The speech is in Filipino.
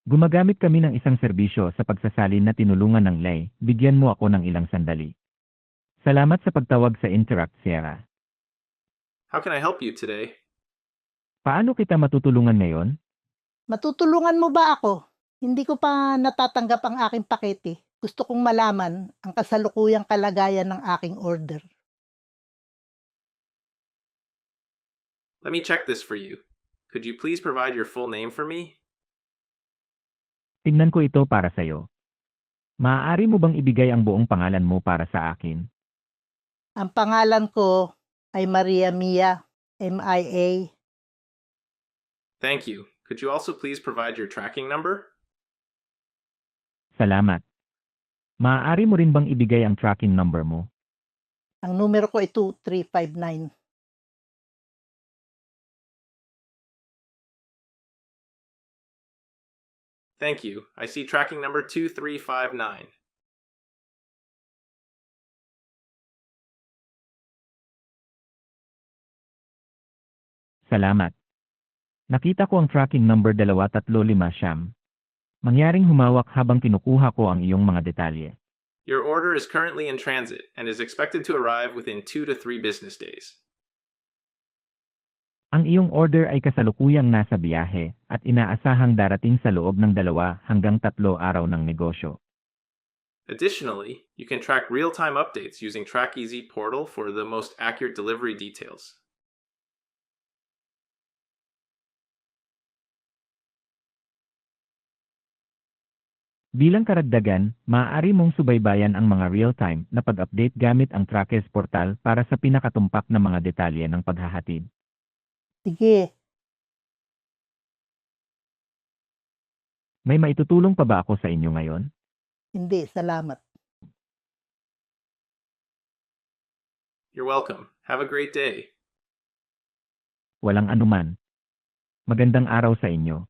Gumagamit kami ng isang serbisyo sa pagsasalin na tinulungan ng Lay. Bigyan mo ako ng ilang sandali. Salamat sa pagtawag sa Interact Sierra. How can I help you today? Paano kita matutulungan ngayon? Matutulungan mo ba ako? Hindi ko pa natatanggap ang aking pakete. Gusto kong malaman ang kasalukuyang kalagayan ng aking order. Let me check this for you. Could you please provide your full name for me? Tingnan ko ito para sa'yo. Maaari mo bang ibigay ang buong pangalan mo para sa akin? Ang pangalan ko ay Maria Mia, MIA. Thank you. Could you also please provide your tracking number? Salamat. Maaari mo rin bang ibigay ang tracking number mo? Ang numero ko ay 2359. Thank you. I see tracking number 2359. Salamat. Nakita ko ang tracking number 2355. Mangyaring humawak habang kinukuha ko ang iyong mga detalye. Your order is currently in transit and is expected to arrive within 2 to 3 business days. Ang iyong order ay kasalukuyang nasa biyahe at inaasahang darating sa loob ng 2 hanggang 3 araw ng negosyo. Additionally, you can track real-time updates using TrackEZ portal for the most accurate delivery details. Bilang karagdagan, maaari mong subaybayan ang mga real-time na pag-update gamit ang Trackers portal para sa pinakatumpak na mga detalye ng paghahatid. Sige, May maitutulong pa ba ako sa inyo ngayon? hindi, salamat. You're welcome. Have a great day. Walang anuman. Magandang araw sa inyo.